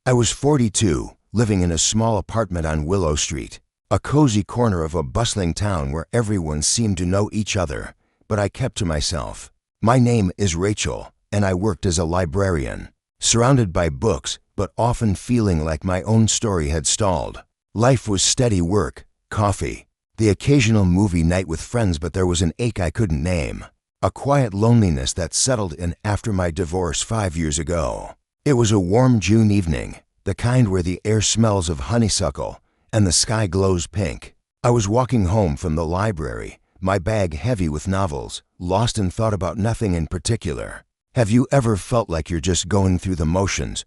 I was 42, living in a small apartment on Willow Street, a cozy corner of a bustling town where everyone seemed to know each other, but I kept to myself. My name is Rachel, and I worked as a librarian, surrounded by books, but often feeling like my own story had stalled. Life was steady work, coffee, the occasional movie night with friends, but there was an ache I couldn't name, a quiet loneliness that settled in after my divorce 5 years ago. It was a warm June evening, the kind where the air smells of honeysuckle and the sky glows pink. I was walking home from the library, my bag heavy with novels, lost in thought about nothing in particular. Have you ever felt like you're just going through the motions,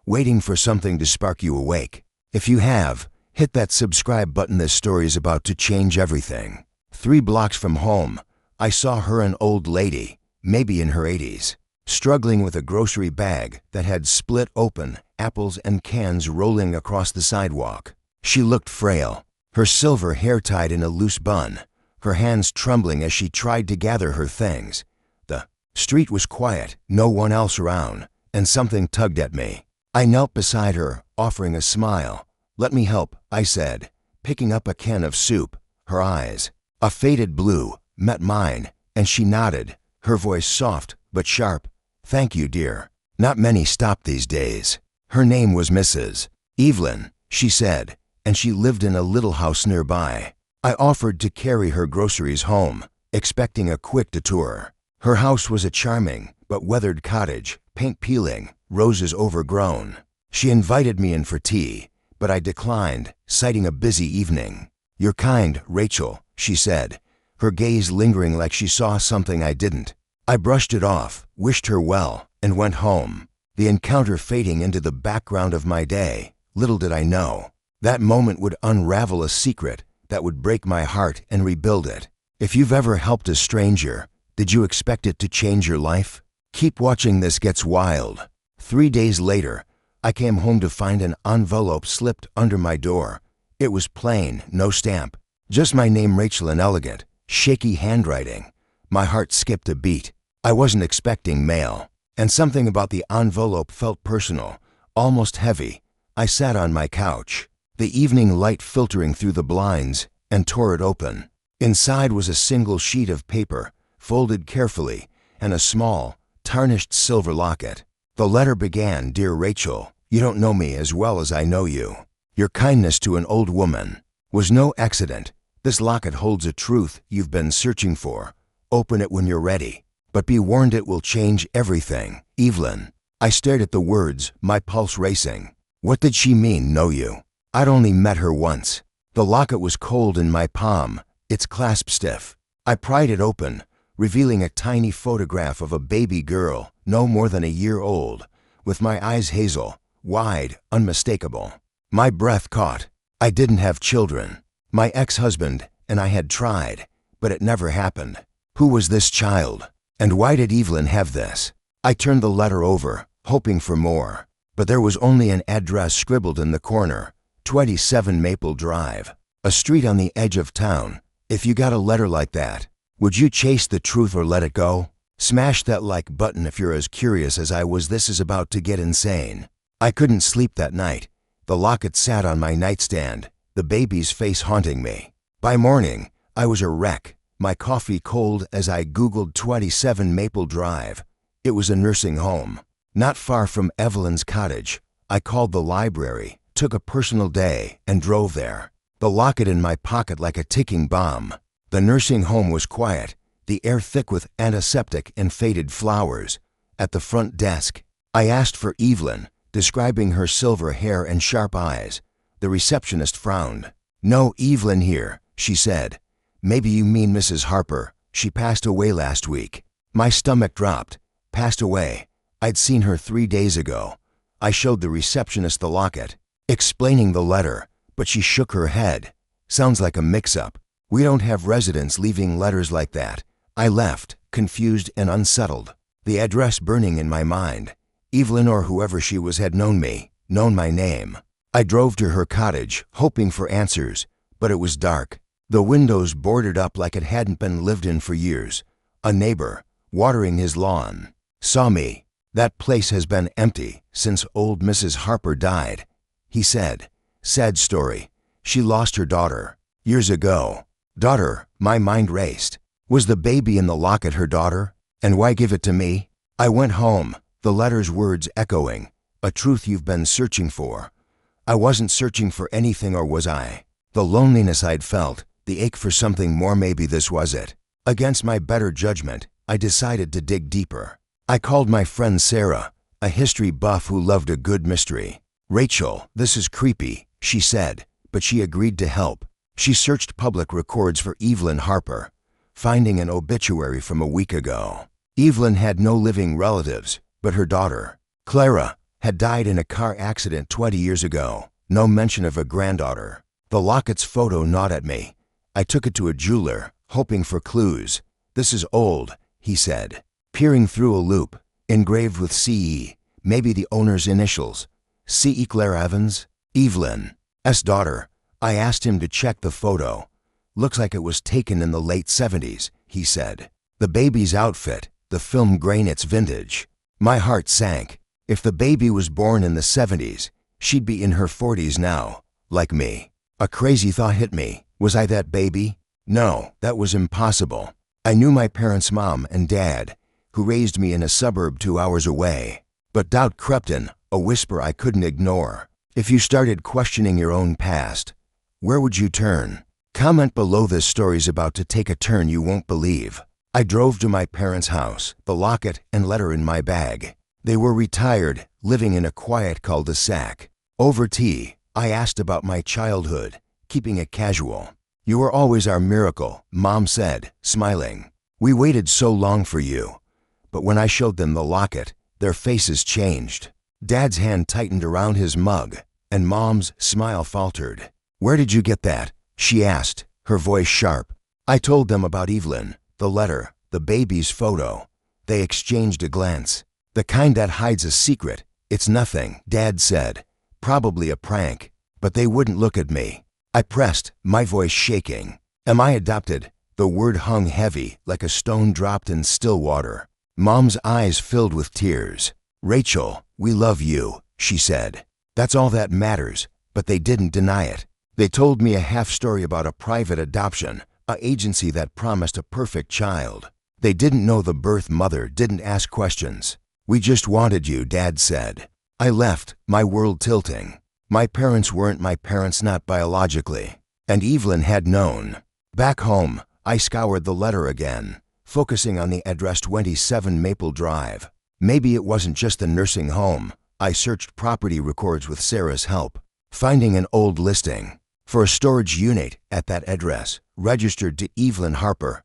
waiting for something to spark you awake? If you have, hit that subscribe button. This story is about to change everything. 3 blocks from home, I saw her, an old lady, maybe in her 80s, struggling with a grocery bag that had split open, apples and cans rolling across the sidewalk. She looked frail, her silver hair tied in a loose bun, her hands trembling as she tried to gather her things. The street was quiet, no one else around, and something tugged at me. I knelt beside her, offering a smile. "Let me help," I said, picking up a can of soup. Her eyes, a faded blue, met mine, and she nodded, her voice soft but sharp. "Thank you, dear." Not many stopped these days. Her name was Mrs. Evelyn, she said, and she lived in a little house nearby. I offered to carry her groceries home, expecting a quick detour. Her house was a charming but weathered cottage, paint peeling, roses overgrown. She invited me in for tea, but I declined, citing a busy evening. "You're kind, Rachel," she said, her gaze lingering like she saw something I didn't. I brushed it off, wished her well, and went home, the encounter fading into the background of my day. Little did I know, that moment would unravel a secret that would break my heart and rebuild it. If you've ever helped a stranger, did you expect it to change your life? Keep watching, this gets wild. 3 days later, I came home to find an envelope slipped under my door. It was plain, no stamp, just my name, Rachel, in elegant, shaky handwriting. My heart skipped a beat. I wasn't expecting mail, and something about the envelope felt personal, almost heavy. I sat on my couch, the evening light filtering through the blinds, and tore it open. Inside was a single sheet of paper, folded carefully, and a small, tarnished silver locket. The letter began, "Dear Rachel, you don't know me as well as I know you. Your kindness to an old woman was no accident. This locket holds a truth you've been searching for. Open it when you're ready. But be warned, it will change everything. Evelyn." I stared at the words, my pulse racing. What did she mean, know you? I'd only met her once. The locket was cold in my palm, its clasp stiff. I pried it open, revealing a tiny photograph of a baby girl, no more than a year old, with my eyes hazel, wide, unmistakable. My breath caught. I didn't have children. My ex-husband and I had tried, but it never happened. Who was this child? And why did Evelyn have this? I turned the letter over, hoping for more, but there was only an address scribbled in the corner, 27 Maple Drive, a street on the edge of town. If you got a letter like that, would you chase the truth or let it go? Smash that like button if you're as curious as I was. This is about to get insane. I couldn't sleep that night. The locket sat on my nightstand, the baby's face haunting me. By morning, I was a wreck, my coffee cold as I Googled 27 Maple Drive. It was a nursing home, not far from Evelyn's cottage. I called the library, took a personal day, and drove there, the locket in my pocket like a ticking bomb. The nursing home was quiet, the air thick with antiseptic and faded flowers. At the front desk, I asked for Evelyn, describing her silver hair and sharp eyes. The receptionist frowned. "No Evelyn here," she said. "Maybe you mean Mrs. Harper. She passed away last week." My stomach dropped. Passed away. I'd seen her 3 days ago. I showed the receptionist the locket, explaining the letter, but she shook her head. "Sounds like a mix-up. We don't have residents leaving letters like that." I left, confused and unsettled, the address burning in my mind. Evelyn, or whoever she was, had known me, known my name. I drove to her cottage, hoping for answers, but it was dark. The windows boarded up like it hadn't been lived in for years. A neighbor, watering his lawn, saw me, That place has been empty since old Mrs. Harper died, he said. Sad story. She lost her daughter years ago. Daughter, my mind raced. Was the baby in the locket her daughter? And why give it to me? I went home, the letter's words echoing, a truth you've been searching for. I wasn't searching for anything, or was I? The loneliness I'd felt, the ache for something more, maybe this was it. Against my better judgment, I decided to dig deeper. I called my friend Sarah, a history buff who loved a good mystery. Rachel, this is creepy, she said, but she agreed to help. She searched public records for Evelyn Harper, finding an obituary from a week ago. Evelyn had no living relatives, but her daughter, Clara, had died in a car accident 20 years ago. No mention of a granddaughter. The locket's photo gnawed at me. I took it to a jeweler, hoping for clues. This is old, he said, peering through a loop, engraved with CE, maybe the owner's initials. C.E. Claire Evans? Evelyn's daughter. I asked him to check the photo. Looks like it was taken in the late 70s, he said. The baby's outfit, the film grain, it's vintage. My heart sank. If the baby was born in the 70s, she'd be in her 40s now, like me. A crazy thought hit me. Was I that baby? No, that was impossible. I knew my parents' mom and dad, who raised me in a suburb 2 hours away. But doubt crept in, a whisper I couldn't ignore. If you started questioning your own past, where would you turn? Comment below. This story's about to take a turn you won't believe. I drove to my parents' house, the locket and letter in my bag. They were retired, living in a quiet cul-de-sac. Over tea, I asked about my childhood, keeping it casual. You were always our miracle, Mom said, smiling. We waited so long for you. But when I showed them the locket, their faces changed. Dad's hand tightened around his mug, and Mom's smile faltered. Where did you get that? She asked, her voice sharp. I told them about Evelyn, the letter, the baby's photo. They exchanged a glance. The kind that hides a secret. It's nothing, Dad said. Probably a prank. But they wouldn't look at me. I pressed, my voice shaking. Am I adopted? The word hung heavy, like a stone dropped in still water. Mom's eyes filled with tears. Rachel, we love you, she said. That's all that matters. But they didn't deny it. They told me a half story about a private adoption, an agency that promised a perfect child. They didn't know the birth mother, didn't ask questions. We just wanted you, Dad said. I left, my world tilting. My parents weren't my parents, not biologically. And Evelyn had known. Back home, I scoured the letter again, focusing on the address 27 Maple Drive. Maybe it wasn't just the nursing home. I searched property records with Sarah's help, finding an old listing for a storage unit at that address, registered to Evelyn Harper.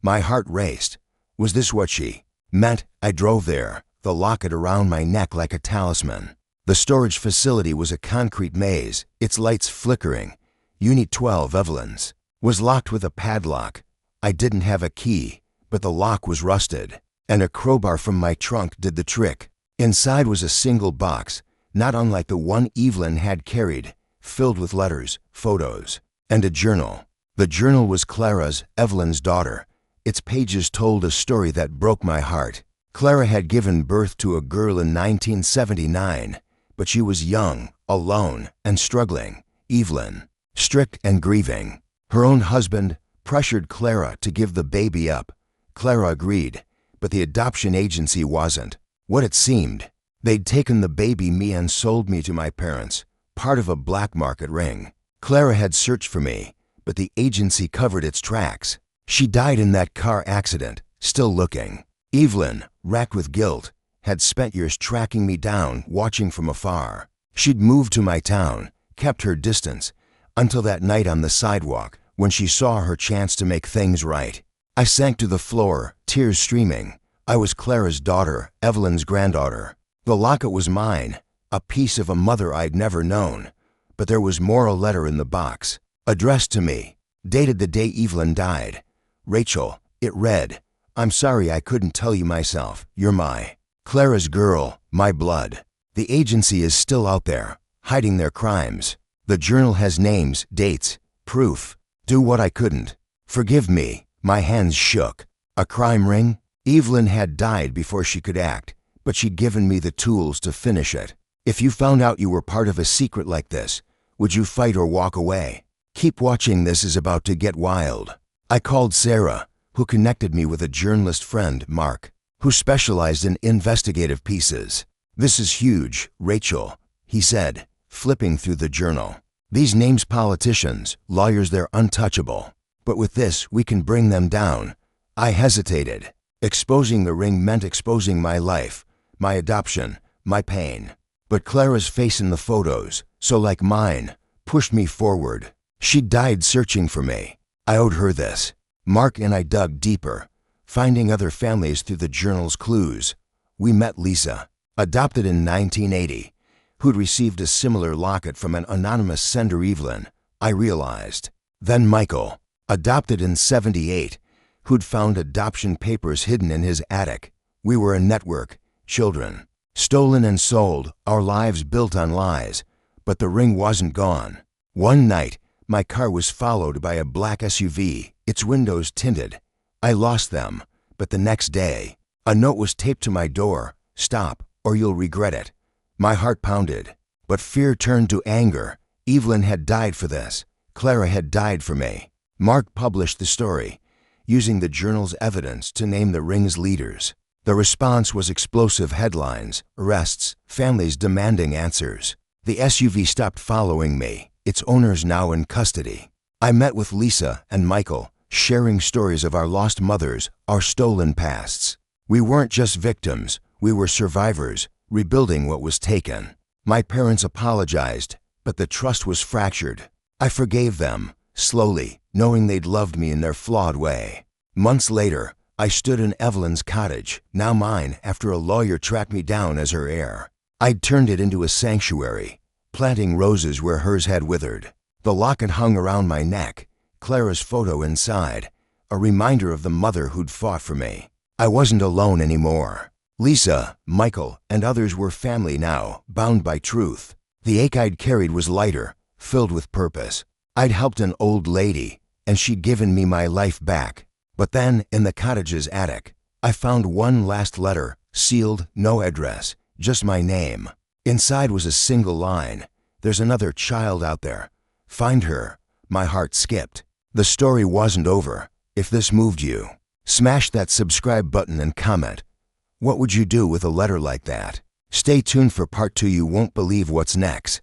My heart raced. Was this what she meant? I drove there, the locket around my neck like a talisman. The storage facility was a concrete maze, its lights flickering. Unit 12, Evelyn's, was locked with a padlock. I didn't have a key, but the lock was rusted, and a crowbar from my trunk did the trick. Inside was a single box, not unlike the one Evelyn had carried, filled with letters, photos, and a journal. The journal was Clara's, Evelyn's daughter. Its pages told a story that broke my heart. Clara had given birth to a girl in 1979, but she was young, alone, and struggling. Evelyn, strict and grieving. Her own husband pressured Clara to give the baby up. Clara agreed, but the adoption agency wasn't what it seemed. They'd taken the baby me and sold me to my parents, part of a black market ring. Clara had searched for me, but the agency covered its tracks. She died in that car accident, still looking. Evelyn, racked with guilt, had spent years tracking me down, watching from afar. She'd moved to my town, kept her distance, until that night on the sidewalk when she saw her chance to make things right. I sank to the floor, tears streaming. I was Clara's daughter, Evelyn's granddaughter. The locket was mine, a piece of a mother I'd never known. But there was more, a letter in the box, addressed to me, dated the day Evelyn died. Rachel, it read, I'm sorry I couldn't tell you myself. You're my Clara's girl, my blood. The agency is still out there, hiding their crimes. The journal has names, dates, proof. Do what I couldn't. Forgive me. My hands shook. A crime ring? Evelyn had died before she could act, but she'd given me the tools to finish it. If you found out you were part of a secret like this, would you fight or walk away? Keep watching, this is about to get wild. I called Sarah, who connected me with a journalist friend, Mark, who specialized in investigative pieces. This is huge, Rachel, he said, flipping through the journal. These names, politicians, lawyers, they're untouchable. But with this, we can bring them down. I hesitated. Exposing the ring meant exposing my life, my adoption, my pain. But Clara's face in the photos, so like mine, pushed me forward. She died searching for me. I owed her this. Mark and I dug deeper, finding other families through the journal's clues. We met Lisa, adopted in 1980, who'd received a similar locket from an anonymous sender, Evelyn, I realized. Then Michael, adopted in 78, who'd found adoption papers hidden in his attic. We were a network, children, stolen and sold, our lives built on lies. But the ring wasn't gone. One night, my car was followed by a black SUV, its windows tinted. I lost them, but the next day, a note was taped to my door, "Stop, or you'll regret it." My heart pounded, but fear turned to anger. Evelyn had died for this. Clara had died for me. Mark published the story, using the journal's evidence to name the ring's leaders. The response was explosive headlines, arrests, families demanding answers. The SUV stopped following me, its owners now in custody. I met with Lisa and Michael, sharing stories of our lost mothers, our stolen pasts. We weren't just victims, we were survivors, rebuilding what was taken. My parents apologized, but the trust was fractured. I forgave them, slowly, knowing they'd loved me in their flawed way. Months later, I stood in Evelyn's cottage, now mine, after a lawyer tracked me down as her heir. I'd turned it into a sanctuary, planting roses where hers had withered. The locket hung around my neck, Clara's photo inside, a reminder of the mother who'd fought for me. I wasn't alone anymore. Lisa, Michael, and others were family now, bound by truth. The ache I'd carried was lighter, filled with purpose. I'd helped an old lady, and she'd given me my life back. But then, in the cottage's attic, I found one last letter, sealed, no address, just my name. Inside was a single line, "There's another child out there. Find her." My heart skipped. The story wasn't over. If this moved you, smash that subscribe button and comment. What would you do with a letter like that? Stay tuned for part 2. You won't believe what's next.